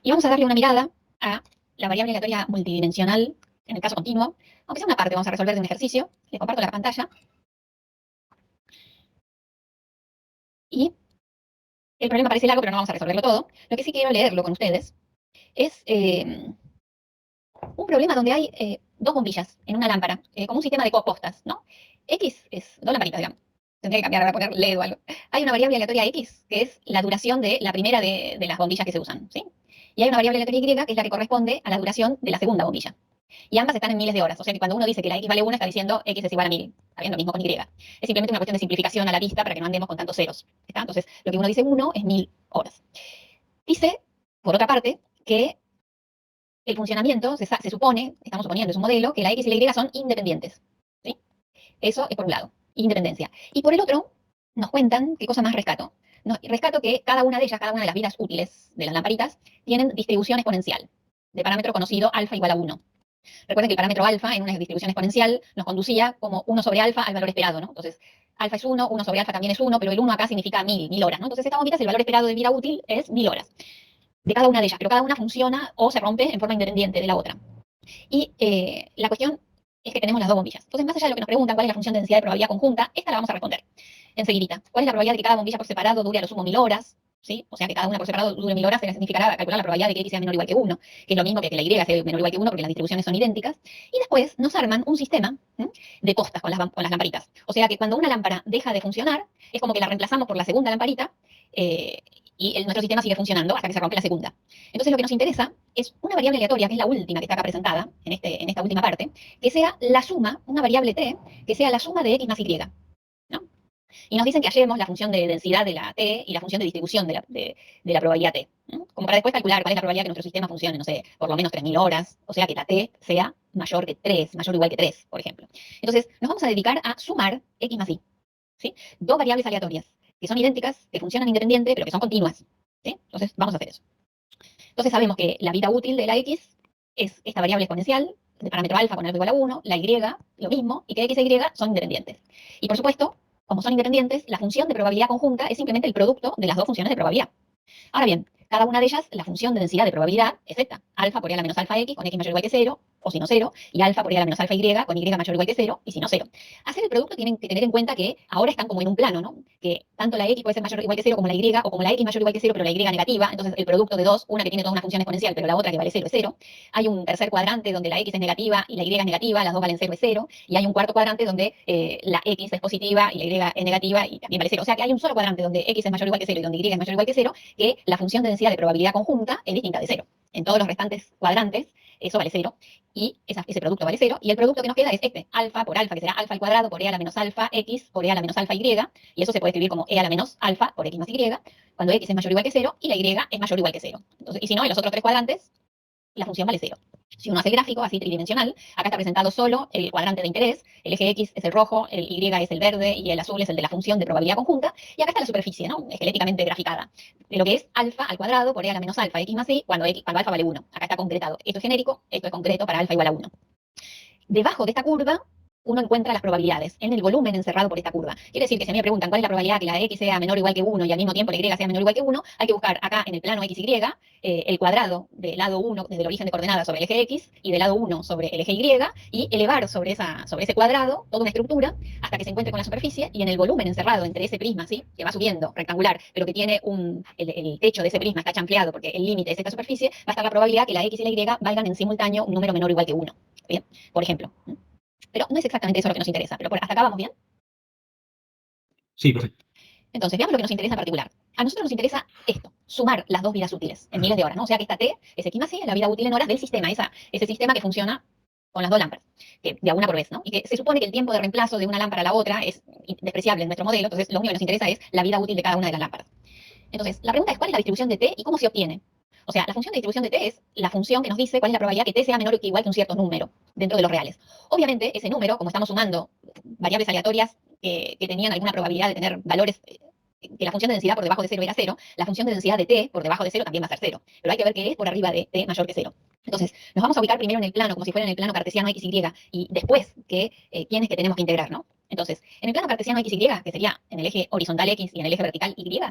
Y vamos a darle una mirada a la variable aleatoria multidimensional, en el caso continuo, aunque sea una parte, vamos a resolver de un ejercicio. Les comparto la pantalla. Y el problema parece largo, pero no vamos a resolverlo todo. Lo que sí quiero leerlo con ustedes es un problema donde hay dos bombillas en una lámpara, como un sistema de postas, ¿no? X es dos lamparitas, digamos. Tendría que cambiar, voy a poner LED o algo. Hay una variable aleatoria X, que es la duración de la primera de las bombillas que se usan, ¿sí? Y hay una variable aleatoria Y, que es la que corresponde a la duración de la segunda bombilla. Y ambas están en miles de horas. O sea que cuando uno dice que la X vale 1, está diciendo X es igual a 1000. Está bien, lo mismo con Y. Es simplemente una cuestión de simplificación a la vista para que no andemos con tantos ceros. ¿Está? Entonces, lo que uno dice 1 es 1000 horas. Dice, por otra parte, que el funcionamiento se supone, estamos suponiendo, es un modelo, que la X y la Y son independientes. ¿Sí? Eso es por un lado, independencia. Y por el otro, nos cuentan qué cosa más rescato. Rescato que cada una de ellas, cada una de las vidas útiles de las lamparitas, tienen distribución exponencial de parámetro conocido alfa igual a 1. Recuerden que el parámetro alfa en una distribución exponencial nos conducía como 1 sobre alfa al valor esperado, ¿no? Entonces, alfa es 1, 1 sobre alfa también es 1, pero el 1 acá significa 1000 horas, ¿no? Entonces, esta bombita, el valor esperado de vida útil es 1000 horas de cada una de ellas, pero cada una funciona o se rompe en forma independiente de la otra. Y la cuestión es que tenemos las dos bombillas. Entonces, más allá de lo que nos preguntan cuál es la función de densidad de probabilidad conjunta, esta la vamos a responder enseguidita. ¿Cuál es la probabilidad de que cada bombilla por separado dure a lo sumo 1000 horas? ¿Sí? O sea, que cada una por separado dure 1000 horas significará calcular la probabilidad de que X sea menor o igual que 1, que es lo mismo que la Y sea menor o igual que 1, porque las distribuciones son idénticas. Y después nos arman un sistema de postas con las lamparitas. O sea, que cuando una lámpara deja de funcionar, es como que la reemplazamos por la segunda lamparita, eh, y nuestro sistema sigue funcionando hasta que se rompe la segunda. Entonces, lo que nos interesa es una variable aleatoria, que es la última que está acá presentada, en esta última parte, que sea la suma, una variable t, que sea la suma de X más Y. ¿No? Y nos dicen que hallemos la función de densidad de la t y la función de distribución de la probabilidad t. ¿No? Como para después calcular cuál es la probabilidad que nuestro sistema funcione, no sé, por lo menos 3000 horas, o sea que la t sea mayor que 3, mayor o igual que 3, por ejemplo. Entonces, nos vamos a dedicar a sumar X más Y. ¿Sí? Dos variables aleatorias, que son idénticas, que funcionan independiente, pero que son continuas. ¿Sí? Entonces, vamos a hacer eso. Entonces, sabemos que la vida útil de la X es esta variable exponencial, de parámetro alfa con alfa igual a 1, la Y, lo mismo, y que X e Y son independientes. Y por supuesto, como son independientes, la función de probabilidad conjunta es simplemente el producto de las dos funciones de probabilidad. Ahora bien, cada una de ellas, la función de densidad de probabilidad es z, alfa por e a la menos alfa x con x mayor o igual que 0, o si no 0, y alfa por e a la menos alfa y con y mayor o igual que 0, y si no 0. Hacer el producto tienen que tener en cuenta que ahora están como en un plano, ¿no? Que tanto la x puede ser mayor o igual que 0 como la y, o como la x mayor o igual que 0, pero la y negativa. Entonces, el producto de dos, una que tiene toda una función exponencial, pero la otra que vale 0 es 0. Hay un tercer cuadrante donde la x es negativa y la y es negativa, las dos valen 0 es 0. Y hay un cuarto cuadrante donde la x es positiva y la y es negativa y también vale 0. O sea que hay un solo cuadrante donde x es mayor o igual que 0 y donde y es mayor o igual que 0, que la función de densidad de probabilidad conjunta es distinta de 0. En todos los restantes cuadrantes, eso vale 0, y ese producto vale 0, y el producto que nos queda es este, alfa por alfa, que será alfa al cuadrado por e a la menos alfa x por e a la menos alfa y, y eso se puede escribir como e a la menos alfa por x más y, cuando x es mayor o igual que 0 y la y es mayor o igual que 0. Entonces, y si no, en los otros tres cuadrantes, la función vale 0. Si uno hace el gráfico así tridimensional, acá está presentado solo el cuadrante de interés, el eje X es el rojo, el Y es el verde y el azul es el de la función de probabilidad conjunta, y acá está la superficie, ¿no? Esqueléticamente graficada, de lo que es alfa al cuadrado por e a la menos alfa x más y cuando alfa vale 1. Acá está concretado. Esto es genérico, esto es concreto para alfa igual a 1. Debajo de esta curva, uno encuentra las probabilidades en el volumen encerrado por esta curva. Quiere decir que si a mí me preguntan cuál es la probabilidad que la x sea menor o igual que 1 y al mismo tiempo la y sea menor o igual que 1, hay que buscar acá en el plano xy el cuadrado del lado 1 desde el origen de coordenadas sobre el eje x y del lado 1 sobre el eje y elevar sobre ese cuadrado toda una estructura hasta que se encuentre con la superficie, y en el volumen encerrado entre ese prisma, ¿sí? Que va subiendo, rectangular, pero que tiene el techo de ese prisma está chanfleado porque el límite es esta superficie, va a estar la probabilidad que la x y la y valgan en simultáneo un número menor o igual que 1. Bien, por ejemplo. Pero no es exactamente eso lo que nos interesa. Pero hasta acá vamos bien. Sí, perfecto. Entonces, veamos lo que nos interesa en particular. A nosotros nos interesa esto, sumar las dos vidas útiles en miles de horas, ¿no? O sea que esta T es X más Y, la vida útil en horas del sistema, ese sistema que funciona con las dos lámparas, que de a una por vez, ¿no? Y que se supone que el tiempo de reemplazo de una lámpara a la otra es despreciable en nuestro modelo, entonces lo único que nos interesa es la vida útil de cada una de las lámparas. Entonces, la pregunta es cuál es la distribución de T y cómo se obtiene. O sea, la función de distribución de T es la función que nos dice cuál es la probabilidad que T sea menor o igual que un cierto número dentro de los reales. Obviamente, ese número, como estamos sumando variables aleatorias que tenían alguna probabilidad de tener valores, que la función de densidad por debajo de 0 era 0, la función de densidad de T por debajo de 0 también va a ser 0. Pero hay que ver qué es por arriba de T mayor que 0. Entonces, nos vamos a ubicar primero en el plano, como si fuera en el plano cartesiano XY, y después quién es que tenemos que integrar, ¿no? Entonces, en el plano cartesiano XY, que sería en el eje horizontal X y en el eje vertical Y,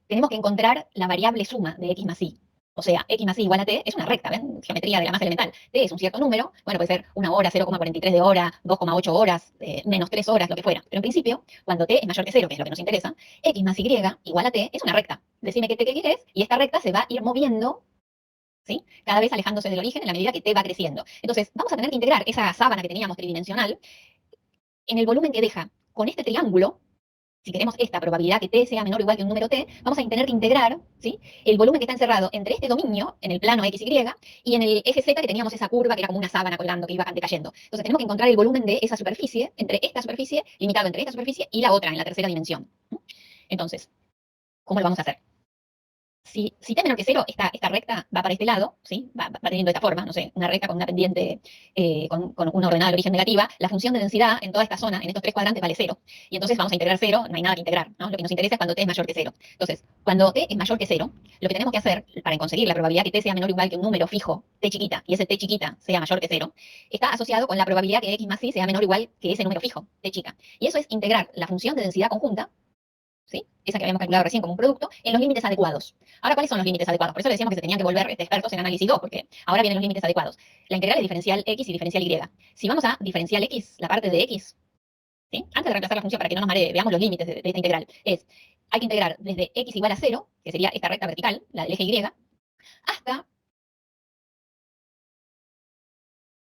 tenemos que encontrar la variable suma de X más Y. O sea, x más y igual a t es una recta, ¿ven? Geometría de la más elemental. T es un cierto número, bueno, puede ser 1 hora, 0,43 de hora, 2,8 horas, menos 3 horas, lo que fuera. Pero en principio, cuando t es mayor que 0, que es lo que nos interesa, x más y igual a t es una recta. Decime qué es, y esta recta se va a ir moviendo, ¿sí? Cada vez alejándose del origen en la medida que t va creciendo. Entonces, vamos a tener que integrar esa sábana que teníamos tridimensional en el volumen que deja con este triángulo. Si queremos esta probabilidad que t sea menor o igual que un número t, vamos a tener que integrar, ¿sí?, el volumen que está encerrado entre este dominio, en el plano x, y, y en el eje z, que teníamos esa curva que era como una sábana colgando, que iba decayendo. Entonces tenemos que encontrar el volumen de esa superficie, entre esta superficie, limitado entre esta superficie y la otra, en la tercera dimensión. Entonces, ¿cómo lo vamos a hacer? Si t menor que 0, esta recta va para este lado, ¿sí? Va teniendo esta forma, no sé, una recta con una pendiente, con una ordenada de origen negativa, la función de densidad en toda esta zona, en estos tres cuadrantes, vale 0. Y entonces vamos a integrar 0, no hay nada que integrar, ¿no? Lo que nos interesa es cuando t es mayor que 0. Entonces, cuando t es mayor que 0, lo que tenemos que hacer para conseguir la probabilidad que t sea menor o igual que un número fijo, t chiquita, y ese t chiquita sea mayor que 0, está asociado con la probabilidad que x más y sea menor o igual que ese número fijo, t chica. Y eso es integrar la función de densidad conjunta, ¿sí?, esa que habíamos calculado recién como un producto, en los límites adecuados. Ahora, ¿cuáles son los límites adecuados? Por eso le decíamos que se tenían que volver expertos en análisis 2, porque ahora vienen los límites adecuados. La integral es diferencial x y diferencial y. Si vamos a diferencial x, la parte de x, ¿sí?, antes de reemplazar la función para que no nos maree, veamos los límites de esta integral. Hay que integrar desde x igual a 0, que sería esta recta vertical, la del eje y, hasta,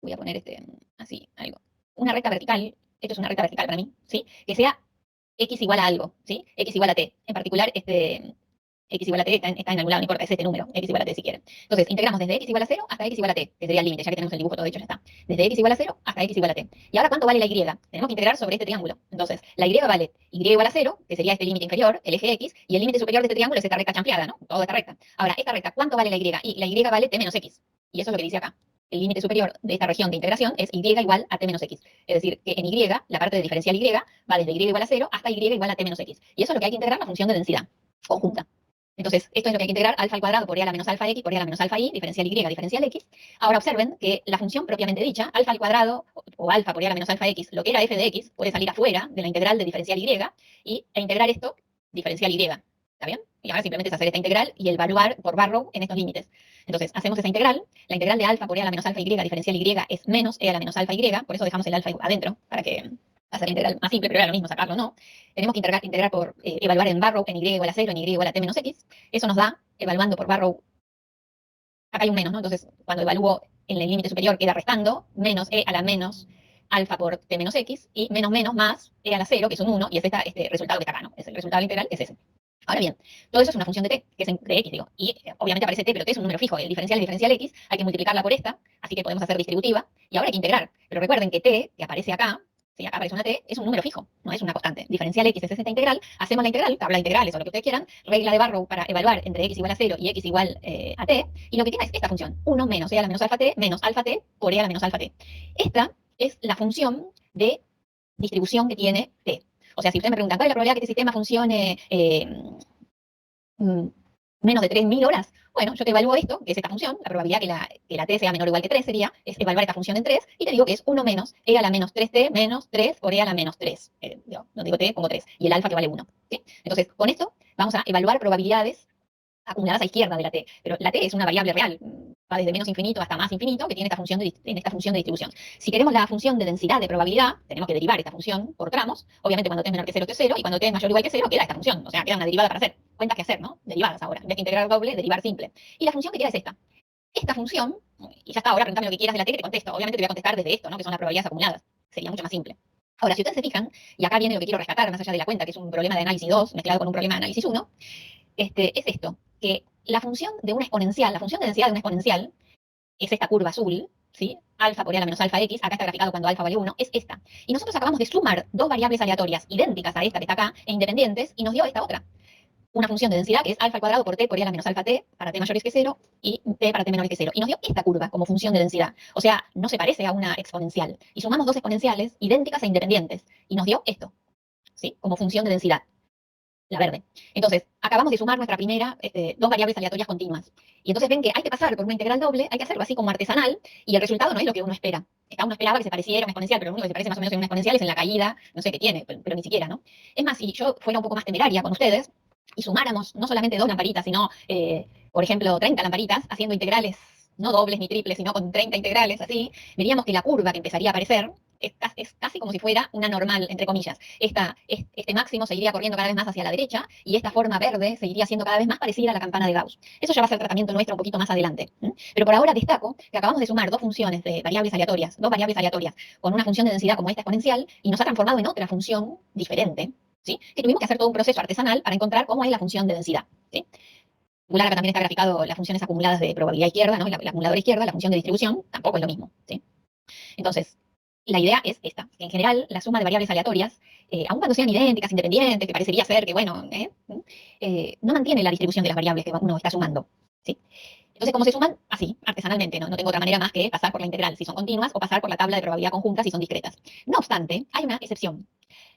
voy a poner así, algo, una recta vertical, esto es una recta vertical para mí, ¿sí?, que sea x igual a algo, ¿sí?, x igual a t. En particular, x igual a t está en algún lado, no importa, es este número, x igual a t si quieren. Entonces, integramos desde x igual a 0 hasta x igual a t, que sería el límite, ya que tenemos el dibujo todo hecho, ya está. Desde x igual a 0 hasta x igual a t. Y ahora, ¿cuánto vale la y? Tenemos que integrar sobre este triángulo. Entonces, la y vale y igual a 0, que sería este límite inferior, el eje x, y el límite superior de este triángulo es esta recta chanfleada, ¿no? Toda esta recta. Ahora, esta recta, ¿cuánto vale la y? Y la y vale t menos x. Y eso es lo que dice acá. El límite superior de esta región de integración es y igual a t menos x. Es decir, que en y, la parte de diferencial y, va desde y igual a 0 hasta y igual a t menos x. Y eso es lo que hay que integrar, la función de densidad conjunta. Entonces, esto es lo que hay que integrar, alfa al cuadrado por e a la menos alfa x por e a la menos alfa y, diferencial y, diferencial x. Ahora observen que la función propiamente dicha, alfa al cuadrado o alfa por e a la menos alfa x, lo que era f de x, puede salir afuera de la integral de diferencial y integrar esto, diferencial y. ¿Está bien? Y ahora simplemente es hacer esta integral y evaluar por Barrow en estos límites. Entonces, hacemos esa integral. La integral de alfa por e a la menos alfa y, diferencial y, es menos e a la menos alfa y, por eso dejamos el alfa adentro, para que hacer la integral más simple, pero era lo mismo sacarlo, ¿no? Tenemos que integrar por, evaluar en Barrow en y igual a 0, en y igual a t menos x. Eso nos da, evaluando por Barrow, acá hay un menos, ¿no? Entonces, cuando evalúo en el límite superior, queda restando menos e a la menos alfa por t menos x, y menos menos más e a la 0, que es un 1, y es este resultado que está acá, ¿no? Es el resultado integral, es ese. Ahora bien, todo eso es una función de t, que es de x, digo, y obviamente aparece t, pero t es un número fijo, el diferencial es diferencial x, hay que multiplicarla por esta, así que podemos hacer distributiva, y ahora hay que integrar. Pero recuerden que t, que aparece acá, si acá aparece una t, es un número fijo, no es una constante. Diferencial x es esta integral, hacemos la integral, tabla de integrales o lo que ustedes quieran, regla de Barrow para evaluar entre x igual a 0 y x igual a t, y lo que queda es esta función, 1 menos e a la menos alfa t menos alfa t por e a la menos alfa t. Esta es la función de distribución que tiene t. O sea, si ustedes me preguntan, ¿cuál es la probabilidad que este sistema funcione menos de 3000 horas? Bueno, yo te evalúo esto, que es esta función, la probabilidad que la t sea menor o igual que 3 sería, es evaluar esta función en 3, y te digo que es 1 menos e a la menos 3t menos 3 por e a la menos 3. No digo t, pongo 3, y el alfa que vale 1. ¿Sí? Entonces, con esto vamos a evaluar probabilidades acumuladas a izquierda de la t, pero la t es una variable real, va desde menos infinito hasta más infinito, que tiene esta función de distribución. Si queremos la función de densidad de probabilidad, tenemos que derivar esta función por tramos. Obviamente cuando t es menor que 0, t es 0, y cuando t es mayor o igual que 0, queda esta función. O sea, queda una derivada para hacer. Cuentas que hacer, ¿no? Derivadas ahora. En vez de integrar doble, derivar simple. Y la función que queda es esta. Esta función, y ya está, ahora preguntame lo que quieras de la t, que te contesto. Obviamente te voy a contestar desde esto, ¿no? Que son las probabilidades acumuladas. Sería mucho más simple. Ahora, si ustedes se fijan, y acá viene lo que quiero rescatar, más allá de la cuenta, que es un problema de análisis 2 mezclado con un problema de análisis 1, es esto, que la función de una exponencial, la función de densidad de una exponencial, es esta curva azul, ¿sí? Alfa por e a la menos alfa x, acá está graficado cuando alfa vale 1, es esta. Y nosotros acabamos de sumar dos variables aleatorias idénticas a esta que está acá, e independientes, y nos dio esta otra. Una función de densidad que es alfa al cuadrado por t por e a la menos alfa t para t mayores que 0 y t para t menores que 0. Y nos dio esta curva como función de densidad. O sea, no se parece a una exponencial. Y sumamos dos exponenciales idénticas e independientes. Y nos dio esto, ¿sí? Como función de densidad. La verde. Entonces, acabamos de sumar nuestra primera, dos variables aleatorias continuas. Y entonces ven que hay que pasar por una integral doble, hay que hacerlo así como artesanal, y el resultado no es lo que uno espera. Uno esperaba que se pareciera a una exponencial, pero lo único que se parece más o menos a una exponencial es en la caída, no sé qué tiene, pero ni siquiera, ¿no? Es más, si yo fuera un poco más temeraria con ustedes, y sumáramos no solamente dos lamparitas, sino por ejemplo, 30 lamparitas, haciendo integrales, no dobles ni triples, sino con 30 integrales así, veríamos que la curva que empezaría a aparecer es casi como si fuera una normal, entre comillas. Este máximo seguiría corriendo cada vez más hacia la derecha y esta forma verde seguiría siendo cada vez más parecida a la campana de Gauss. Eso ya va a ser tratamiento nuestro un poquito más adelante. Pero por ahora destaco que acabamos de sumar dos funciones de variables aleatorias, con una función de densidad como esta exponencial y nos ha transformado en otra función diferente, ¿sí? Que tuvimos que hacer todo un proceso artesanal para encontrar cómo es la función de densidad, ¿sí? Acá también está graficado las funciones acumuladas de probabilidad izquierda, ¿no? La acumuladora izquierda, la función de distribución, tampoco es lo mismo, ¿sí? Entonces, la idea es esta, que en general la suma de variables aleatorias, aun cuando sean idénticas, independientes, que parecería ser que, bueno, no mantiene la distribución de las variables que uno está sumando, ¿sí? Entonces, ¿cómo se suman? Así, artesanalmente, ¿no? No tengo otra manera más que pasar por la integral si son continuas o pasar por la tabla de probabilidad conjunta si son discretas. No obstante, hay una excepción.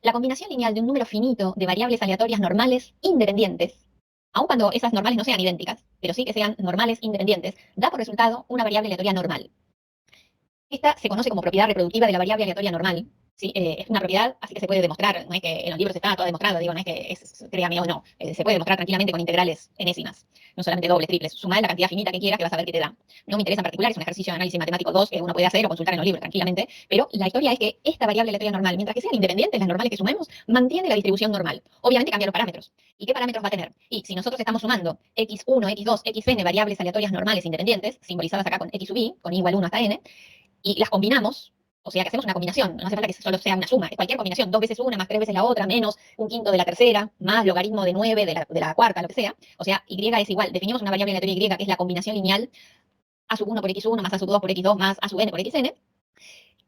La combinación lineal de un número finito de variables aleatorias normales independientes, aun cuando esas normales no sean idénticas, pero sí que sean normales independientes, da por resultado una variable aleatoria normal. Esta se conoce como propiedad reproductiva de la variable aleatoria normal. ¿Sí? Es una propiedad, así que se puede demostrar. No es que en los libros está todo demostrado, digo, no es que créame o no. Se puede demostrar tranquilamente con integrales enésimas, no solamente dobles, triples. Sumar la cantidad finita que quieras que vas a ver qué te da. No me interesa en particular, es un ejercicio de análisis matemático 2 que uno puede hacer o consultar en los libros tranquilamente, pero la historia es que esta variable aleatoria normal, mientras que sean independientes, las normales que sumemos, mantiene la distribución normal. Obviamente cambia los parámetros. ¿Y qué parámetros va a tener? Y si nosotros estamos sumando x1, x2, xn variables aleatorias normales independientes, simbolizadas acá con x sub i, con i igual 1 hasta n, y las combinamos, o sea que hacemos una combinación, no hace falta que solo sea una suma, es cualquier combinación, 2 veces una, más 3 veces la otra, menos un quinto de la tercera, más logaritmo de 9 de la cuarta, lo que sea, o sea, y es igual, definimos una variable aleatoria y que es la combinación lineal a sub 1 por x1 más a sub 2 por x2 más a sub n por xn.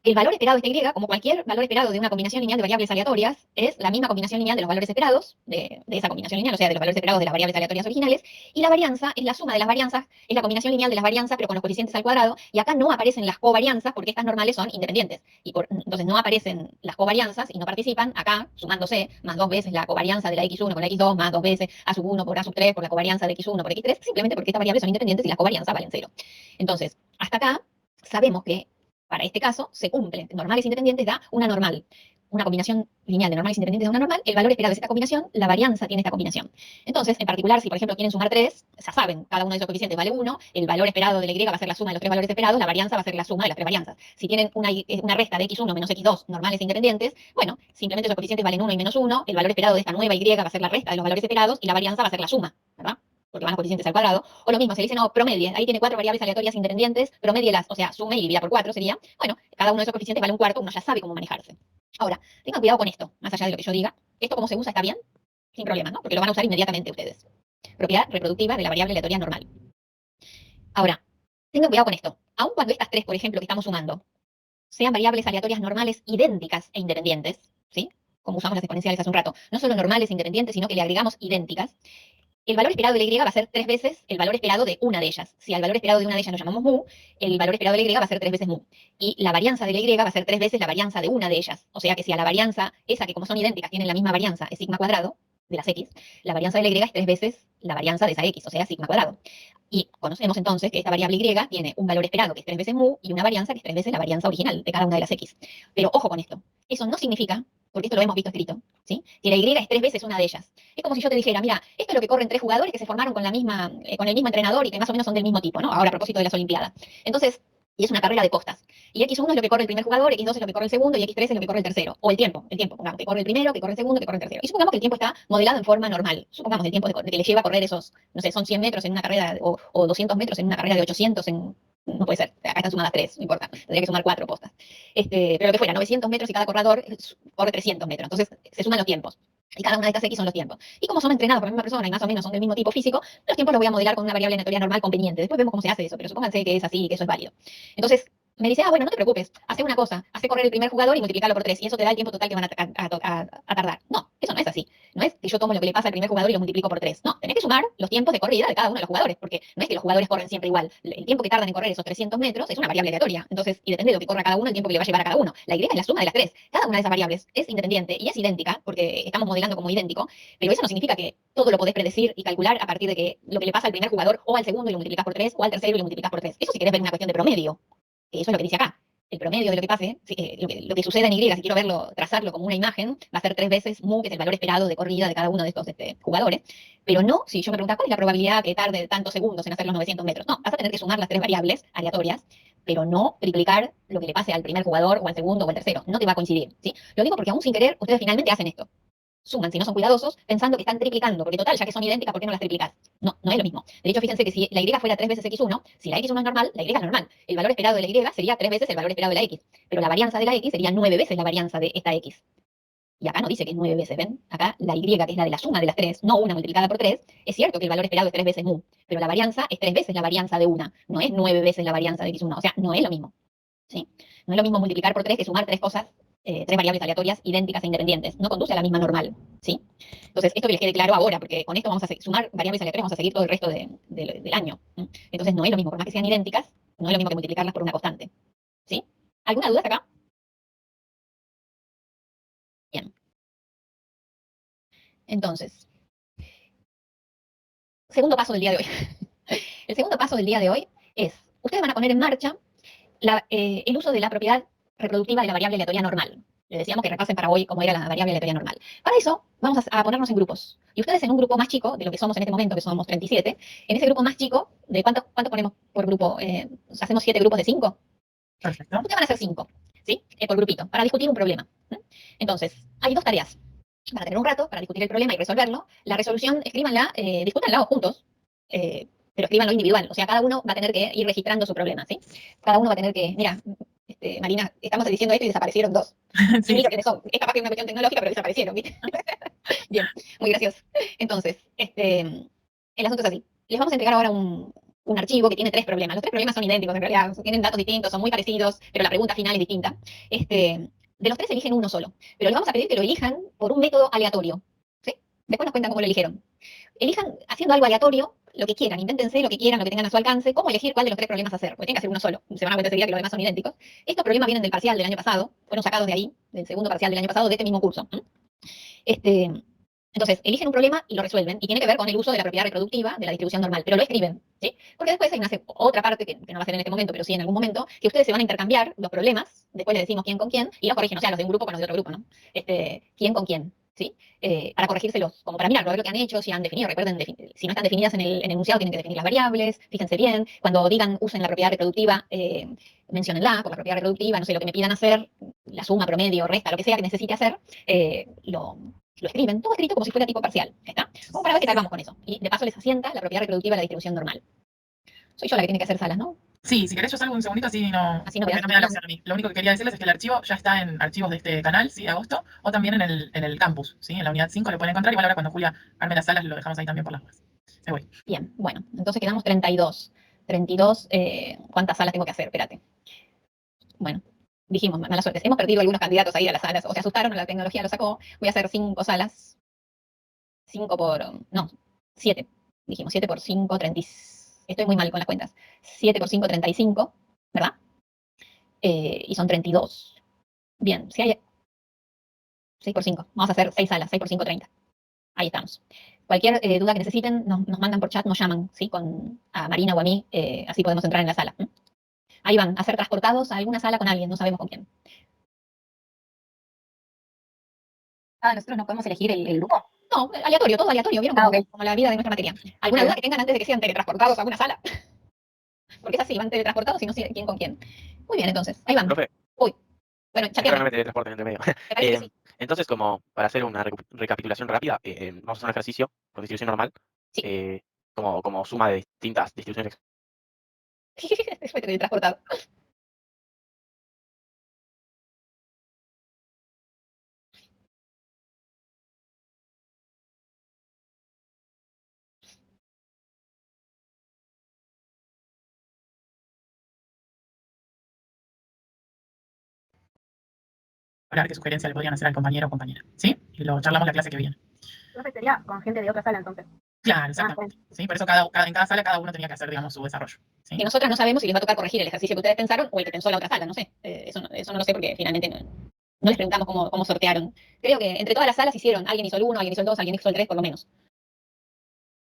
El valor esperado de esta y, como cualquier valor esperado de una combinación lineal de variables aleatorias, es la misma combinación lineal de los valores esperados de esa combinación lineal, o sea, de los valores esperados de las variables aleatorias originales, y la varianza es la suma de las varianzas, es la combinación lineal de las varianzas, pero con los coeficientes al cuadrado, y acá no aparecen las covarianzas porque estas normales son independientes, y entonces no aparecen las covarianzas y no participan acá, sumándose más 2 veces la covarianza de la x1 con la x2, más 2 veces a sub 1 por a sub 3 por la covarianza de x1 por x3, simplemente porque estas variables son independientes y las covarianzas valen 0. Entonces, hasta acá sabemos que para este caso, se cumplen. Normales independientes da una normal. Una combinación lineal de normales independientes da una normal. El valor esperado es esta combinación, la varianza tiene esta combinación. Entonces, en particular, si por ejemplo quieren sumar 3, ya saben, cada uno de esos coeficientes vale 1, el valor esperado de la y va a ser la suma de los 3 valores esperados, la varianza va a ser la suma de las 3 varianzas. Si tienen una resta de x1 menos x2 normales e independientes, bueno, simplemente esos coeficientes valen 1 y menos 1, el valor esperado de esta nueva y va a ser la resta de los valores esperados y la varianza va a ser la suma, ¿verdad? Porque van los coeficientes al cuadrado, o lo mismo, se dice, no, promedie, ahí tiene 4 variables aleatorias independientes, promedielas, o sea, sume y divida por 4 sería, bueno, cada uno de esos coeficientes vale un cuarto, uno ya sabe cómo manejarse. Ahora, tengan cuidado con esto, más allá de lo que yo diga, esto como se usa está bien, sin problema, ¿no? Porque lo van a usar inmediatamente ustedes. Propiedad reproductiva de la variable aleatoria normal. Ahora, tengan cuidado con esto, aun cuando estas tres, por ejemplo, que estamos sumando, sean variables aleatorias normales idénticas e independientes, ¿sí? Como usamos las exponenciales hace un rato, no solo normales e independientes, sino que le agregamos idénticas, el valor esperado de la y va a ser 3 veces el valor esperado de una de ellas. Si al valor esperado de una de ellas lo llamamos mu, el valor esperado de la y va a ser 3 veces mu. Y la varianza de la y va a ser 3 veces la varianza de una de ellas. O sea que si a la varianza, esa que como son idénticas tienen la misma varianza, es sigma cuadrado de las x, la varianza de la y es 3 veces la varianza de esa x, o sea, sigma cuadrado. Y conocemos entonces que esta variable y tiene un valor esperado que es 3 veces mu y una varianza que es 3 veces la varianza original de cada una de las x. Pero ojo con esto, eso no significa, porque esto lo hemos visto escrito, ¿sí? Que la y es 3 veces una de ellas. Es como si yo te dijera, mira, esto es lo que corren 3 jugadores que se formaron con con el mismo entrenador y que más o menos son del mismo tipo, ¿no? Ahora a propósito de las Olimpiadas. Entonces, y es una carrera de postas. Y x1 es lo que corre el primer jugador, x2 es lo que corre el segundo y x3 es lo que corre el tercero. O el tiempo, pongamos, que corre el primero, que corre el segundo, que corre el tercero. Y supongamos que el tiempo está modelado en forma normal. Supongamos el tiempo de que le lleva a correr esos, no sé, son 100 metros en una carrera o 200 metros en una carrera de 800 en... No puede ser, acá están sumadas 3, no importa, tendría que sumar 4 postas. Pero lo que fuera, 900 metros y cada corredor corre 300 metros. Entonces se suman los tiempos. Y cada una de estas X son los tiempos. Y como son entrenados por la misma persona y más o menos son del mismo tipo físico, los tiempos los voy a modelar con una variable aleatoria normal conveniente. Después vemos cómo se hace eso, pero supónganse que es así y que eso es válido. Entonces, me dice, bueno, no te preocupes, hace una cosa, hace correr el primer jugador y multiplicarlo por 3, y eso te da el tiempo total que van a tardar. No, eso no es así. No es que yo tomo lo que le pasa al primer jugador y lo multiplico por 3. No, tenés que sumar los tiempos de corrida de cada uno de los jugadores, porque no es que los jugadores corren siempre igual. El tiempo que tardan en correr esos 300 metros es una variable aleatoria. Entonces, y depende de lo que corra cada uno, el tiempo que le va a llevar a cada uno. La Y es la suma de las 3. Cada una de esas variables es independiente y es idéntica, porque estamos modelando como idéntico, pero eso no significa que todo lo podés predecir y calcular a partir de que lo que le pasa al primer jugador o al segundo y lo multiplicas por 3, o al tercero y lo multiplicas por 3. Eso si querés ver una cuestión de promedio, que eso es lo que dice acá. el promedio de lo que pase, lo que suceda en Y, si quiero verlo, trazarlo como una imagen, va a ser 3 veces mu, que es el valor esperado de corrida de cada uno de estos jugadores, pero no, si yo me pregunta cuál es la probabilidad que tarde tantos segundos en hacer los 900 metros, no, vas a tener que sumar las 3 variables aleatorias, pero no triplicar lo que le pase al primer jugador o al segundo o al tercero, no te va a coincidir, ¿sí? Lo digo porque aún sin querer, ustedes finalmente hacen esto. Suman, si no son cuidadosos, pensando que están triplicando, porque total, ya que son idénticas, ¿por qué no las triplicás? No, no es lo mismo. De hecho, fíjense que si la Y fuera 3 veces X1, si la X1 es normal, la Y es normal. El valor esperado de la Y sería 3 veces el valor esperado de la X, pero la varianza de la X sería 9 veces la varianza de esta X. Y acá no dice que es 9 veces, ¿ven? Acá la Y, que es la de la suma de las 3, no una multiplicada por 3, es cierto que el valor esperado es 3 veces mu, pero la varianza es 3 veces la varianza de una, no es 9 veces la varianza de X1, o sea, no es lo mismo. ¿Sí? No es lo mismo multiplicar por 3 que sumar 3 cosas, 3 variables aleatorias idénticas e independientes. No conduce a la misma normal. ¿Sí? Entonces, esto que les quede claro ahora, porque con esto vamos a sumar variables aleatorias, vamos a seguir todo el resto del año. ¿Sí? Entonces, no es lo mismo, por más que sean idénticas, no es lo mismo que multiplicarlas por una constante. ¿Sí? ¿Alguna duda hasta acá? Bien. Entonces, segundo paso del día de hoy. El segundo paso del día de hoy es, ustedes van a poner en marcha el uso de la propiedad reproductiva de la variable aleatoria normal. Les decíamos que repasen para hoy cómo era la variable aleatoria normal. Para eso, vamos a ponernos en grupos. Y ustedes en un grupo más chico, de lo que somos en este momento, que somos 37, en ese grupo más chico, ¿de cuánto ponemos por grupo? ¿Hacemos 7 grupos de 5? Perfecto. Ustedes van a hacer 5, ¿sí? Por grupito, para discutir un problema. Entonces, hay 2 tareas. Van a tener un rato para discutir el problema y resolverlo. La resolución, escríbanla, discútanla juntos, pero escríbanlo individual. O sea, cada uno va a tener que ir registrando su problema, ¿sí? Cada uno va a tener que, mira, Marina, estamos diciendo esto y desaparecieron 2. Sí, Y mira quiénes son. Es capaz que es una cuestión tecnológica, pero desaparecieron, ¿viste? Bien, muy gracioso. Entonces, el asunto es así. Les vamos a entregar ahora un archivo que tiene 3 problemas. Los 3 problemas son idénticos, en realidad, tienen datos distintos, son muy parecidos, pero la pregunta final es distinta. De los 3 eligen uno solo, pero les vamos a pedir que lo elijan por un método aleatorio. ¿Sí? Después nos cuentan cómo lo eligieron. Elijan haciendo algo aleatorio, lo que quieran, inténtense lo que quieran, lo que tengan a su alcance, cómo elegir cuál de los 3 problemas hacer, porque tienen que hacer uno solo, se van a cuenta enseguida que los demás son idénticos. Estos problemas vienen del parcial del año pasado, fueron sacados de ahí, del segundo parcial del año pasado, de este mismo curso. Entonces, eligen un problema y lo resuelven, y tiene que ver con el uso de la propiedad reproductiva de la distribución normal, pero lo escriben, ¿sí? Porque después hay otra parte que no va a ser en este momento, pero sí en algún momento, que ustedes se van a intercambiar los problemas, después les decimos quién con quién, y los corrigen, o sea, los de un grupo con los de otro grupo, ¿no? Quién con quién, ¿sí? Para corregírselos, como para mirarlo, a ver lo que han hecho, si han definido, recuerden, si no están definidas en el enunciado, tienen que definir las variables, fíjense bien, cuando digan usen la propiedad reproductiva, menciónenla por la propiedad reproductiva, no sé, lo que me pidan hacer, la suma, promedio, resta, lo que sea que necesite hacer, lo escriben, todo escrito como si fuera tipo parcial, ¿está? Como para ver qué tal vamos con eso. Y de paso les asienta la propiedad reproductiva de la distribución normal. Soy yo la que tiene que hacer salas, ¿no? Sí, si querés yo salgo un segundito así no Así no porque veas. no me da la opción a mí. Lo único que quería decirles es que el archivo ya está en archivos de este canal, sí, de agosto, o también en el campus, ¿sí? En la unidad 5 lo pueden encontrar, igual ahora cuando Julia arme las salas lo dejamos ahí también por las dudas. Me voy. Bien, bueno, entonces quedamos 32. 32, ¿cuántas salas tengo que hacer? Espérate. Bueno, dijimos, mala suerte. Hemos perdido algunos candidatos ahí a las salas, o se asustaron o la tecnología lo sacó. Voy a hacer 5 salas. 5 por, no, 7. Dijimos 7 por 5, 30. Estoy muy mal con las cuentas. 7 por 5, 35, ¿verdad? Y son 32. Bien, si hay 6 por 5. Vamos a hacer 6 salas, 6 por 5, 30. Ahí estamos. Cualquier duda que necesiten, nos mandan por chat, nos llaman, ¿sí? A Marina o a mí, así podemos entrar en la sala. Ahí van, a ser transportados a alguna sala con alguien, no sabemos con quién. ¿Nosotros no podemos elegir el grupo? No, aleatorio, todo aleatorio, ¿vieron? Como la vida de nuestra materia. ¿Alguna duda que tengan antes de que sean teletransportados a una sala? Porque es así, van teletransportados y no sé quién con quién. Muy bien, entonces, ahí van. Profe, Uy, bueno, espero no chateame. me teletransporten entre medio. Me parece que sí. Entonces, como para hacer una recapitulación rápida, vamos a hacer un ejercicio con distribución normal, Sí. como suma de distintas distribuciones. Fue teletransportado. Para ver qué sugerencia le podrían hacer al compañero o compañera, ¿sí? Y lo charlamos la clase que viene. Profe, sería con gente de otra sala entonces. Claro, exactamente. ¿Sí? Por eso en cada sala cada uno tenía que hacer, digamos, su desarrollo. ¿Sí? Que nosotras no sabemos si les va a tocar corregir el ejercicio que ustedes pensaron o el que pensó la otra sala, no sé. Eso no lo sé porque finalmente no les preguntamos cómo sortearon. Creo que entre todas las salas hicieron, alguien hizo el 1, alguien hizo el 2, alguien hizo el 3 por lo menos.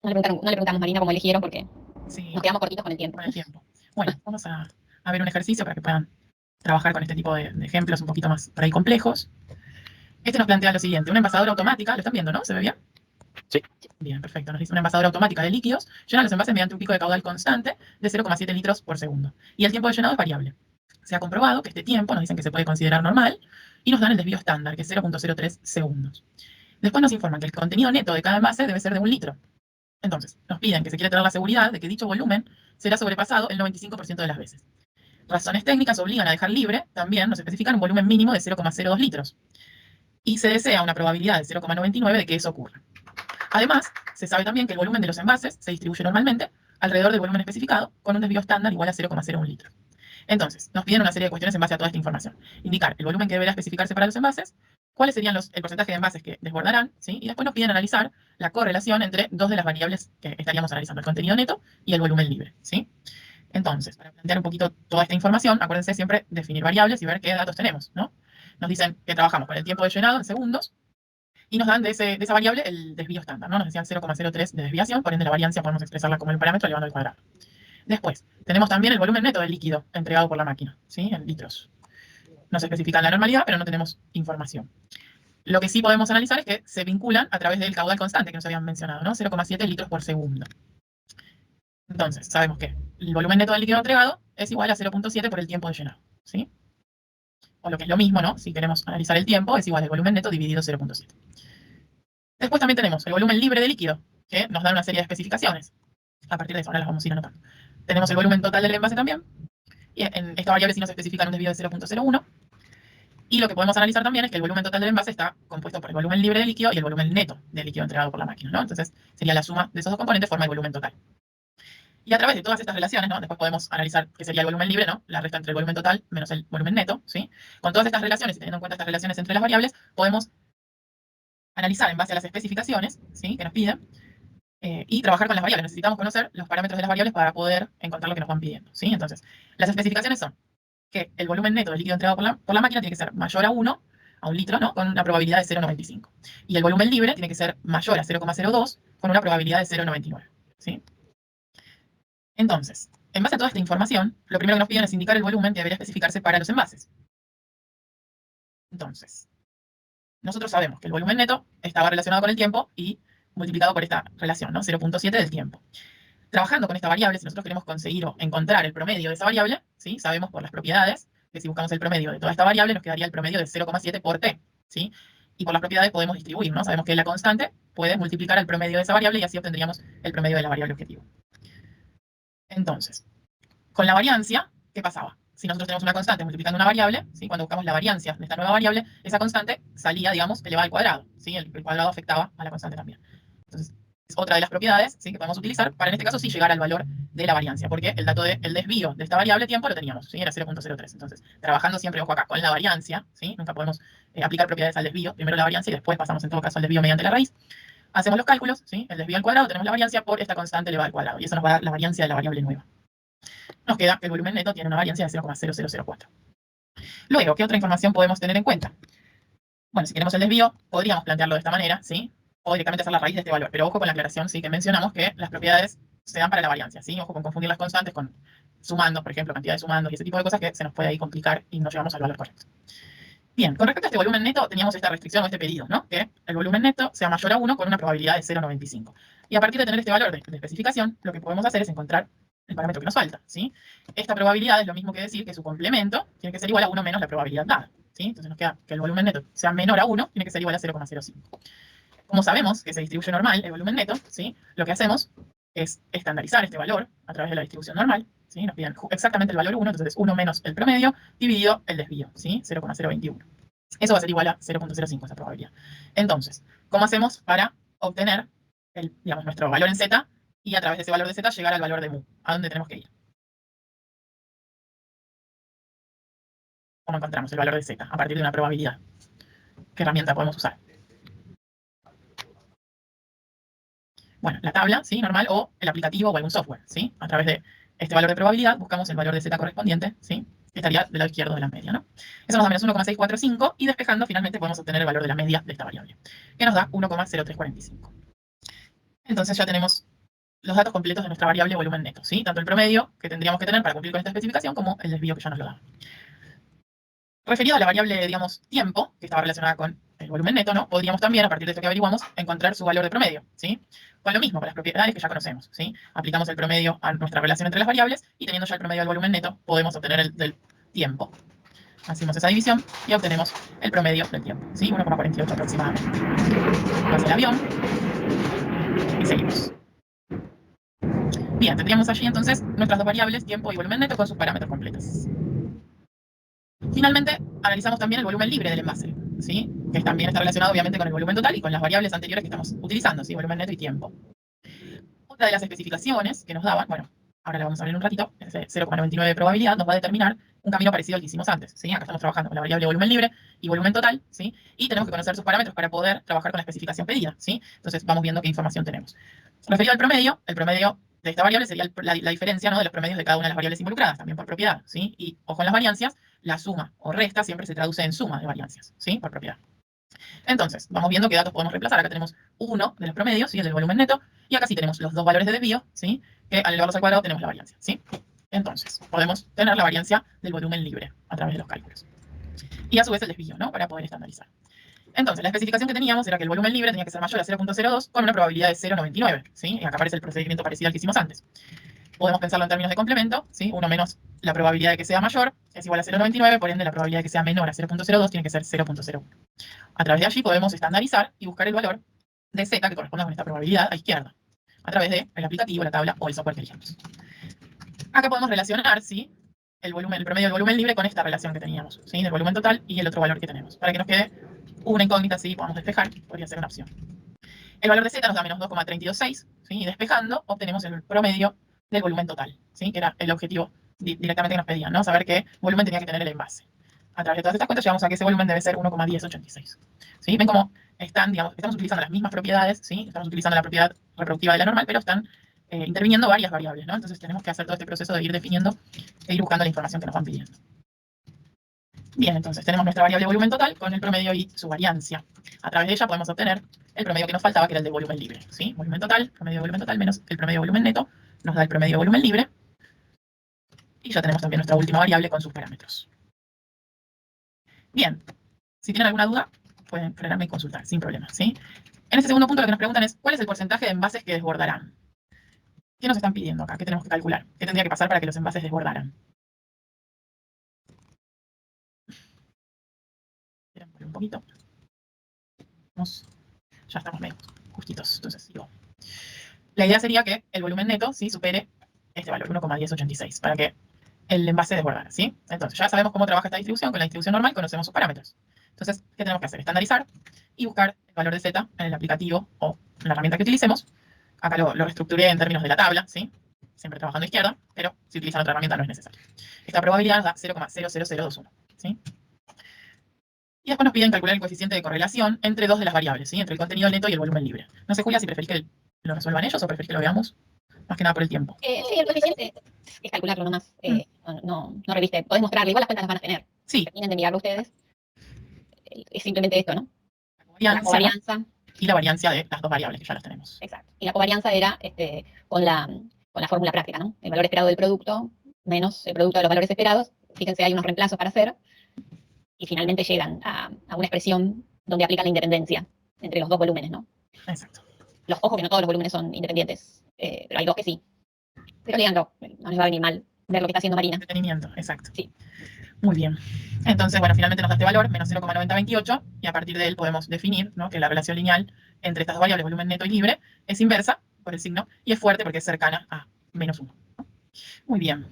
No le preguntamos a Marina cómo eligieron porque Sí, nos quedamos cortitos con el tiempo. con el tiempo. Bueno, vamos a ver un ejercicio para que puedan trabajar con este tipo de ejemplos un poquito más por ahí complejos. Este nos plantea lo siguiente, una envasadora automática, lo están viendo, ¿no? ¿Se ve bien? Sí. Bien, perfecto. Nos dice una envasadora automática de líquidos llena los envases mediante un pico de caudal constante de 0,7 litros por segundo. Y el tiempo de llenado es variable. Se ha comprobado que este tiempo nos dicen que se puede considerar normal y nos dan el desvío estándar, que es 0,03 segundos. Después nos informan que el contenido neto de cada envase debe ser de 1 litro. Entonces, nos piden que se quiere tener la seguridad de que dicho volumen será sobrepasado el 95% de las veces. Razones técnicas obligan a dejar libre, también nos especifican un volumen mínimo de 0,02 litros. Y se desea una probabilidad de 0,99 de que eso ocurra. Además, se sabe también que el volumen de los envases se distribuye normalmente alrededor del volumen especificado con un desvío estándar igual a 0,01 litro. Entonces, nos piden una serie de cuestiones en base a toda esta información. Indicar el volumen que deberá especificarse para los envases, cuáles serían el porcentaje de envases que desbordarán, ¿sí? Y después nos piden analizar la correlación entre dos de las variables que estaríamos analizando, el contenido neto y el volumen libre, ¿sí? Entonces, para plantear un poquito toda esta información, acuérdense siempre definir variables y ver qué datos tenemos, ¿no? Nos dicen que trabajamos con el tiempo de llenado en segundos y nos dan de esa variable el desvío estándar, ¿no? Nos decían 0,03 de desviación, por ende la variancia podemos expresarla como el parámetro elevado al cuadrado. Después, tenemos también el volumen neto del líquido entregado por la máquina, ¿sí? En litros. No se especifica la normalidad, pero no tenemos información. Lo que sí podemos analizar es que se vinculan a través del caudal constante que nos habían mencionado, ¿no? 0,7 litros por segundo. Entonces, sabemos que el volumen neto del líquido entregado es igual a 0,7 por el tiempo de llenado, ¿sí? O lo que es lo mismo, ¿no? Si queremos analizar el tiempo, es igual al volumen neto dividido 0,7. Después también tenemos el volumen libre de líquido, que nos da una serie de especificaciones. A partir de eso, ahora las vamos a ir anotando. Tenemos el volumen total del envase también. Y en esta variable sí nos especifican un desvío de 0,01. Y lo que podemos analizar también es que el volumen total del envase está compuesto por el volumen libre de líquido y el volumen neto de líquido entregado por la máquina, ¿no? Entonces, sería la suma de esos dos componentes forma el volumen total. Y a través de todas estas relaciones, ¿no? Después podemos analizar qué sería el volumen libre, ¿no? La resta entre el volumen total menos el volumen neto, ¿sí? Con todas estas relaciones y teniendo en cuenta estas relaciones entre las variables, podemos analizar en base a las especificaciones, ¿sí? Que nos piden, y trabajar con las variables. Necesitamos conocer los parámetros de las variables para poder encontrar lo que nos van pidiendo, ¿sí? Entonces, las especificaciones son que el volumen neto del líquido entregado por la máquina tiene que ser mayor a 1, a 1 litro, ¿no? Con una probabilidad de 0,95. Y el volumen libre tiene que ser mayor a 0,02 con una probabilidad de 0,99, ¿sí? Entonces, en base a toda esta información, lo primero que nos piden es indicar el volumen que debería especificarse para los envases. Entonces, nosotros sabemos que el volumen neto estaba relacionado con el tiempo y multiplicado por esta relación, ¿no? 0,7 del tiempo. Trabajando con esta variable, si nosotros queremos conseguir o encontrar el promedio de esa variable, ¿sí? Sabemos por las propiedades que si buscamos el promedio de toda esta variable nos quedaría el promedio de 0,7 por t, ¿sí? Y por las propiedades podemos distribuir, ¿no? Sabemos que la constante puede multiplicar el promedio de esa variable y así obtendríamos el promedio de la variable objetivo. Entonces, con la variancia, ¿qué pasaba? Si nosotros tenemos una constante multiplicando una variable, ¿sí? Cuando buscamos la variancia de esta nueva variable, esa constante salía, digamos, elevada al cuadrado, ¿sí? El cuadrado afectaba a la constante también. Entonces, es otra de las propiedades, ¿sí? Que podemos utilizar para, en este caso, sí llegar al valor de la variancia, porque el dato del desvío de esta variable tiempo lo teníamos, ¿sí? Era 0,03. Entonces, trabajando siempre, ojo acá, con la variancia, ¿sí? Nunca podemos aplicar propiedades al desvío, primero la variancia y después pasamos en todo caso al desvío mediante la raíz. Hacemos los cálculos, ¿sí? El desvío al cuadrado, tenemos la variancia por esta constante elevada al cuadrado, y eso nos va a dar la variancia de la variable nueva. Nos queda que el volumen neto tiene una variancia de 0,0004. Luego, ¿qué otra información podemos tener en cuenta? Bueno, si queremos el desvío, podríamos plantearlo de esta manera, ¿sí? O directamente hacer la raíz de este valor. Pero ojo con la aclaración, sí, que mencionamos que las propiedades se dan para la variancia, ¿sí? Ojo con confundir las constantes con sumandos, por ejemplo, cantidad de sumandos y ese tipo de cosas que se nos puede ahí complicar y no llegamos al valor correcto. Bien, con respecto a este volumen neto, teníamos esta restricción o este pedido, ¿no? Que el volumen neto sea mayor a 1 con una probabilidad de 0,95. Y a partir de tener este valor de especificación, lo que podemos hacer es encontrar el parámetro que nos falta, ¿sí? Esta probabilidad es lo mismo que decir que su complemento tiene que ser igual a 1 menos la probabilidad dada, ¿sí? Entonces nos queda que el volumen neto sea menor a 1, tiene que ser igual a 0,05. Como sabemos que se distribuye normal el volumen neto, ¿sí? Lo que hacemos es estandarizar este valor a través de la distribución normal, ¿sí? Nos piden exactamente el valor 1, entonces es 1 menos el promedio dividido el desvío, ¿sí? 0,021. Eso va a ser igual a 0,05 esa probabilidad. Entonces, ¿cómo hacemos para obtener digamos, nuestro valor en z y a través de ese valor de z llegar al valor de mu? ¿A dónde tenemos que ir? ¿Cómo encontramos el valor de z? A partir de una probabilidad. ¿Qué herramienta podemos usar? Bueno, la tabla, ¿sí? Normal, o el aplicativo o algún software, ¿sí? A través de este valor de probabilidad buscamos el valor de z correspondiente, ¿sí? Que estaría del lado izquierdo de la media, ¿no? Eso nos da menos 1,645 y despejando finalmente podemos obtener el valor de la media de esta variable, que nos da 1,0345. Entonces ya tenemos los datos completos de nuestra variable volumen neto, ¿sí? Tanto el promedio que tendríamos que tener para cumplir con esta especificación como el desvío que ya nos lo da. Referido a la variable, digamos, tiempo, que estaba relacionada con el volumen neto, ¿no? Podríamos también, a partir de esto que averiguamos, encontrar su valor de promedio, ¿sí? Con lo mismo, con las propiedades que ya conocemos, ¿sí? Aplicamos el promedio a nuestra relación entre las variables y teniendo ya el promedio del volumen neto, podemos obtener el del tiempo. Hacemos esa división y obtenemos el promedio del tiempo, ¿sí? 1,48 aproximadamente. Pasa el avión y seguimos. Bien, tendríamos allí entonces nuestras dos variables, tiempo y volumen neto, con sus parámetros completos. Finalmente, analizamos también el volumen libre del envase, ¿sí? Que también está relacionado obviamente con el volumen total y con las variables anteriores que estamos utilizando, ¿sí? Volumen neto y tiempo. Otra de las especificaciones que nos daban, bueno, ahora la vamos a ver en un ratito, es de 0,99 de probabilidad, nos va a determinar un camino parecido al que hicimos antes, ¿sí? Acá estamos trabajando con la variable volumen libre y volumen total, ¿sí? Y tenemos que conocer sus parámetros para poder trabajar con la especificación pedida, ¿sí? Entonces vamos viendo qué información tenemos. Referido al promedio, el promedio de esta variable sería la diferencia, ¿no? De los promedios de cada una de las variables involucradas, también por propiedad, ¿sí? Y ojo en las variancias, la suma o resta siempre se traduce en suma de variancias, ¿sí? Por propiedad. Entonces, vamos viendo qué datos podemos reemplazar. Acá tenemos uno de los promedios, ¿sí? El del volumen neto, y acá sí tenemos los dos valores de desvío, ¿sí? Que al elevarlos al cuadrado tenemos la variancia, ¿sí? Entonces, podemos tener la variancia del volumen libre a través de los cálculos. Y a su vez el desvío, ¿no? Para poder estandarizar. Entonces, la especificación que teníamos era que el volumen libre tenía que ser mayor a 0,02 con una probabilidad de 0,99, ¿sí? Y acá aparece el procedimiento parecido al que hicimos antes. Podemos pensarlo en términos de complemento, ¿sí? 1 menos la probabilidad de que sea mayor es igual a 0,99, por ende la probabilidad de que sea menor a 0,02 tiene que ser 0,01. A través de allí podemos estandarizar y buscar el valor de z que corresponda con esta probabilidad a izquierda, a través del aplicativo, la tabla o el software que elijamos. Acá podemos relacionar, ¿sí? El promedio del volumen libre con esta relación que teníamos, ¿sí? Del volumen total y el otro valor que tenemos, para que nos quede una incógnita, ¿sí? Podamos despejar, podría ser una opción. El valor de z nos da menos 2,326, ¿sí? Y despejando obtenemos el promedio del volumen total, ¿sí? Que era el objetivo directamente que nos pedían, ¿no? Saber qué volumen tenía que tener el envase. A través de todas estas cuentas llegamos a que ese volumen debe ser 1,1086. ¿Sí? Ven cómo estamos utilizando las mismas propiedades, ¿sí? Estamos utilizando la propiedad reproductiva de la normal, pero están interviniendo varias variables, ¿no? Entonces tenemos que hacer todo este proceso de ir definiendo e ir buscando la información que nos van pidiendo. Bien, entonces tenemos nuestra variable volumen total con el promedio y su variancia. A través de ella podemos obtener el promedio que nos faltaba, que era el de volumen libre, ¿sí? Volumen total, promedio de volumen total menos el promedio de volumen neto, nos da el promedio de volumen libre. Y ya tenemos también nuestra última variable con sus parámetros. Bien, si tienen alguna duda, pueden frenarme y consultar, sin problema, ¿sí? En este segundo punto lo que nos preguntan es, ¿cuál es el porcentaje de envases que desbordarán? ¿Qué nos están pidiendo acá? ¿Qué tenemos que calcular? ¿Qué tendría que pasar para que los envases desbordaran? Esperen un poquito. Ya estamos medio justitos, entonces sigo. La idea sería que el volumen neto, ¿sí? Supere este valor, 1,1086, para que el envase desbordara, ¿sí? Entonces, ya sabemos cómo trabaja esta distribución. Con la distribución normal conocemos sus parámetros. Entonces, ¿qué tenemos que hacer? Estandarizar y buscar el valor de z en el aplicativo o en la herramienta que utilicemos. Acá lo reestructuré en términos de la tabla, ¿sí? Siempre trabajando a izquierda, pero si utilizan otra herramienta no es necesario. Esta probabilidad nos da 0,00021, ¿sí? Y después nos piden calcular el coeficiente de correlación entre dos de las variables, ¿sí? Entre el contenido neto y el volumen libre. No sé, Julia, si preferís que lo resuelvan ellos o preferís que lo veamos. Más que nada por el tiempo. Sí, el coeficiente es calcularlo nomás. No reviste. Podés mostrarle, igual las cuentas las van a tener. Sí. Terminen de enviarlo ustedes. Es simplemente esto, ¿no? La covarianza. Y la variancia de las dos variables que ya las tenemos. Exacto. Y la covarianza era con la fórmula práctica, ¿no? El valor esperado del producto menos el producto de los valores esperados. Fíjense, hay unos reemplazos para hacer. Y finalmente llegan a una expresión donde aplican la independencia entre los dos volúmenes, ¿no? Exacto. Ojo que no todos los volúmenes son independientes, pero hay dos que sí. Pero léanlo, no les va a venir mal ver lo que está haciendo Marina. Entretenimiento, exacto. Sí. Muy bien. Entonces, bueno, finalmente nos da este valor, menos 0,9028, y a partir de él podemos definir, ¿no? Que la relación lineal entre estas dos variables, volumen neto y libre, es inversa por el signo, y es fuerte porque es cercana a menos 1. Muy bien.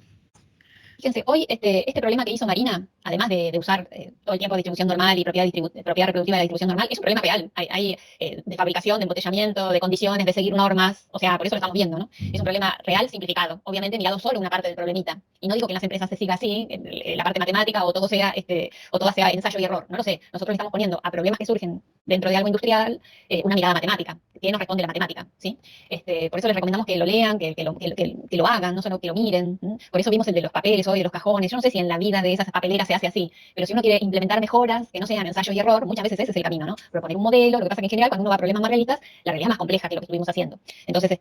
Fíjense, hoy este problema que hizo Marina, además de usar todo el tiempo distribución normal y propiedad reproductiva de la distribución normal, es un problema real. Hay de fabricación, de embotellamiento, de condiciones, de seguir normas. O sea, por eso lo estamos viendo, ¿no? Es un problema real simplificado. Obviamente mirado solo una parte del problemita. Y no digo que en las empresas se siga así, la parte matemática, o todo sea ensayo y error. No lo sé. Nosotros le estamos poniendo a problemas que surgen dentro de algo industrial una mirada matemática. que nos responde la matemática, ¿sí? Por eso les recomendamos que lo lean, que lo hagan, no solo que lo miren. Por eso vimos el de los papeles hoy, de los cajones. Yo no sé si en la vida de esas papeleras se hace así, pero si uno quiere implementar mejoras que no sean ensayo y error, muchas veces ese es el camino, ¿no? Proponer un modelo, lo que pasa es que en general cuando uno va a problemas más realistas, la realidad es más compleja que lo que estuvimos haciendo. Entonces,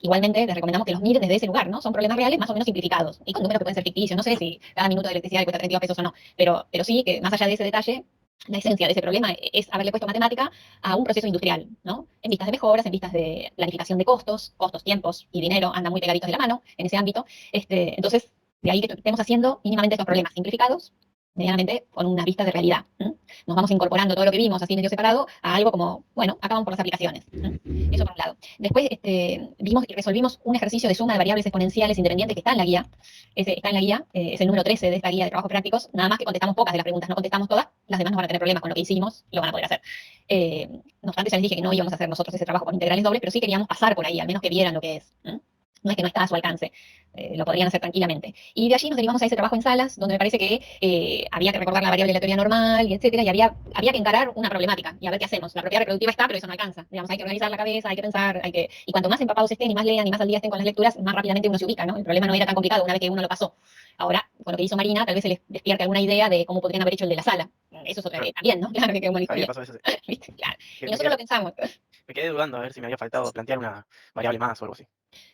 igualmente les recomendamos que los miren desde ese lugar, ¿no? Son problemas reales más o menos simplificados y con números que pueden ser ficticios. No sé si cada minuto de electricidad le cuesta 32 pesos o no, pero sí que más allá de ese detalle, la esencia de ese problema es haberle puesto matemática a un proceso industrial, ¿no? En vistas de mejoras, en vistas de planificación de costos, tiempos y dinero andan muy pegaditos de la mano en ese ámbito. Entonces, de ahí que estemos haciendo mínimamente estos problemas simplificados, medianamente con una vista de realidad. Nos vamos incorporando todo lo que vimos así medio separado a algo como, bueno, acá vamos por las aplicaciones. Eso por un lado. Después vimos y resolvimos un ejercicio de suma de variables exponenciales independientes que está en la guía. Está en la guía, es el número 13 de esta guía de trabajos prácticos. Nada más que contestamos pocas de las preguntas, no contestamos todas. Las demás no van a tener problemas con lo que hicimos, lo van a poder hacer. No obstante, ya les dije que no íbamos a hacer nosotros ese trabajo con integrales dobles, pero sí queríamos pasar por ahí, al menos que vieran lo que es. No es que no está a su alcance, lo podrían hacer tranquilamente. Y de allí nos derivamos a ese trabajo en salas, donde me parece que había que recordar la variable de la teoría normal, y etcétera, y había que encarar una problemática y a ver qué hacemos. La propiedad reproductiva está, pero eso no alcanza. Digamos, hay que organizar la cabeza, hay que pensar, y cuanto más empapados estén y más lean y más al día estén con las lecturas, más rápidamente uno se ubica, ¿no? El problema no era tan complicado una vez que uno lo pasó. Ahora, con lo que hizo Marina, tal vez se les despierte alguna idea de cómo podrían haber hecho el de la sala. Eso es también, ¿no? Claro que quedó mal A mí me historia. pasó eso, sí. ¿Viste? Claro. Que Y me nosotros quedé, lo pensamos. me quedé dudando a ver si me había faltado plantear una variable más o algo así.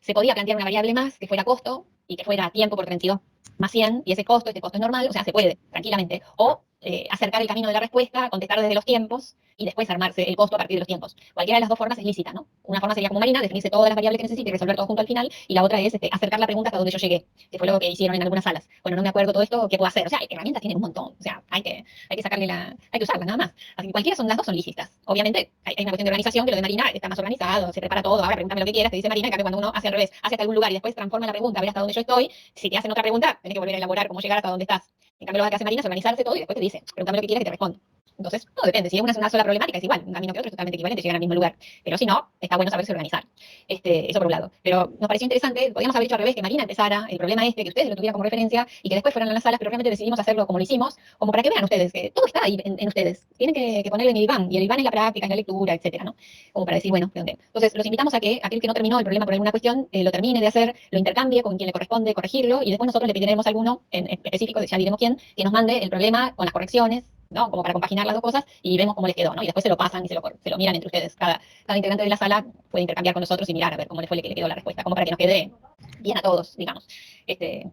Se podía plantear una variable más que fuera costo y que fuera tiempo por 32 más 100, y ese costo es normal, o sea, se puede, tranquilamente. O acercar el camino de la respuesta, contestar desde los tiempos y después armarse el costo a partir de los tiempos. Cualquiera de las dos formas es lícita, ¿no? Una forma sería como Marina, definirse todas las variables que necesite y resolver todo junto al final, y la otra es acercar la pregunta hasta donde yo llegué, que fue lo que hicieron en algunas salas. Bueno, no me acuerdo todo esto, ¿qué puedo hacer? O sea, herramientas tienen un montón, o sea, hay que sacarle hay que usarlas nada más. Así que cualquiera las dos son lícitas. Obviamente hay una cuestión de organización, que lo de Marina está más organizado, se prepara todo, ahora pregúntame lo que quieras, te dice Marina, en cambio cuando uno hace al revés, hace hasta algún lugar y después transforma la pregunta, a ver hasta dónde yo estoy, si te hacen otra pregunta, tenés que volver a elaborar cómo llegar hasta donde estás. En cambio, lo que hace Marina es organizarse todo y después te dice, pregúntame lo que quieras que te respondo. Entonces, no depende. Si es una sola problemática, es igual. Un camino que otro es totalmente equivalente, llegan al mismo lugar. Pero si no, está bueno saberse organizar. Eso por un lado. Pero nos pareció interesante, podríamos haber dicho al revés, que Marina empezara el problema que ustedes lo tuvieran como referencia y que después fueran a las salas, pero realmente decidimos hacerlo como lo hicimos, como para que vean ustedes que todo está ahí en ustedes. Tienen que ponerle en el IBAN, y el IBAN es la práctica, es la lectura, etcétera, ¿no? Como para decir, bueno, entonces los invitamos a que aquel que no terminó el problema por alguna cuestión, lo termine de hacer, lo intercambie con quien le corresponde corregirlo, y después nosotros le pediremos a alguno en específico, ya diremos quién, que nos mande el problema con las correcciones, ¿no? Como para compaginar las dos cosas y vemos cómo les quedó, ¿no? Y después se lo pasan y se lo miran entre ustedes. Cada integrante de la sala puede intercambiar con nosotros y mirar a ver cómo le fue que le quedó la respuesta, como para que nos quede bien a todos, digamos.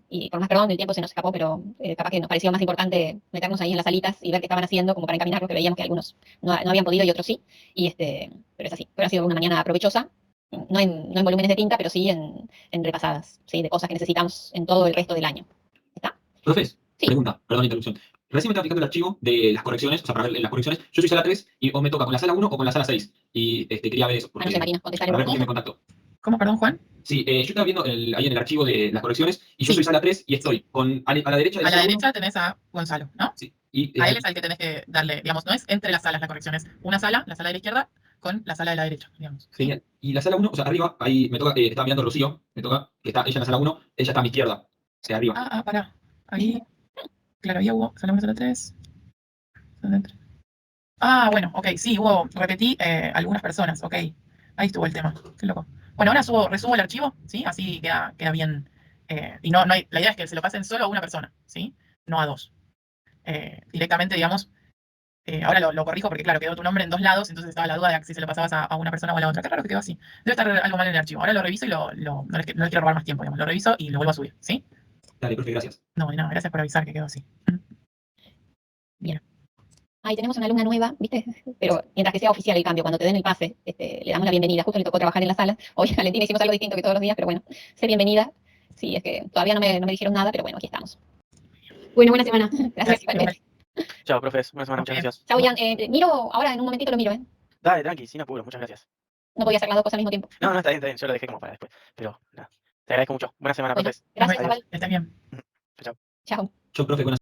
Y por más perdón, el tiempo se nos escapó, pero capaz que nos pareció más importante meternos ahí en las salitas y ver qué estaban haciendo, como para encaminarlos, que veíamos que algunos no habían podido y otros sí. Pero es así. Pero ha sido una mañana provechosa. No en volúmenes de tinta, pero sí en repasadas, ¿sí? De cosas que necesitamos en todo el resto del año. ¿Está? Profes, Sí. pregunta, perdón, interrupción. Recién me estaba fijando el archivo de las correcciones, o sea, para ver las correcciones. Yo soy sala 3 y o me toca con la sala 1 o con la sala 6. Y quería ver eso, No sé, Marina, contestar para ver en con quién me contacto. ¿Cómo, perdón, Juan? Sí, yo estaba viendo ahí en el archivo de las correcciones y yo Sí. soy sala 3 y estoy a la derecha de A la la sala 1. derecha tenés a Gonzalo, ¿no? Sí, y A él es al que tenés que darle, digamos, no es entre las salas la corrección, es una sala, la sala de la izquierda, con la sala de la derecha, digamos. genial. Y la sala 1, o sea, arriba, ahí me toca, estaba mirando a Rocío, me toca, que está ella en la sala 1, ella está a mi izquierda, o sea, arriba. Pará. Ahí, claro, ahí hubo sala 1, sala 3. Bueno, ok, sí, repetí algunas personas, ok. Ahí estuvo el tema, qué loco. Bueno, ahora resubo el archivo, ¿sí? Así queda bien. Y la idea es que se lo pasen solo a una persona, ¿sí? No a dos. Directamente, digamos, ahora lo corrijo porque, claro, quedó tu nombre en dos lados, entonces estaba la duda de si se lo pasabas a una persona o a la otra. Qué raro que quedó así. Debe estar algo mal en el archivo. Ahora lo reviso y no les quiero robar más tiempo, digamos. Lo reviso y lo vuelvo a subir, ¿sí? Dale, profe, gracias. No, de nada, gracias por avisar que quedó así. Bien. Ahí tenemos una alumna nueva, ¿viste? Pero mientras que sea oficial el cambio, cuando te den el pase, le damos la bienvenida. Justo le tocó trabajar en la sala. Hoy a Valentina hicimos algo distinto que todos los días, pero bueno, sé bienvenida. Sí, es que todavía no me dijeron nada, pero bueno, aquí estamos. Bueno, buena semana. Gracias. Chao, profes. Buena semana, muchas gracias. Chao, Ian. Miro, ahora en un momentito lo miro, ¿eh? Dale, tranqui, sin apuro, muchas gracias. No podía hacer las dos cosas al mismo tiempo. No, está bien, yo lo dejé como para después. Pero nada, te agradezco mucho. Buena semana, Bueno, profes. gracias, Bueno, Val. está bien. Chao. Chao. Yo, profe, buenas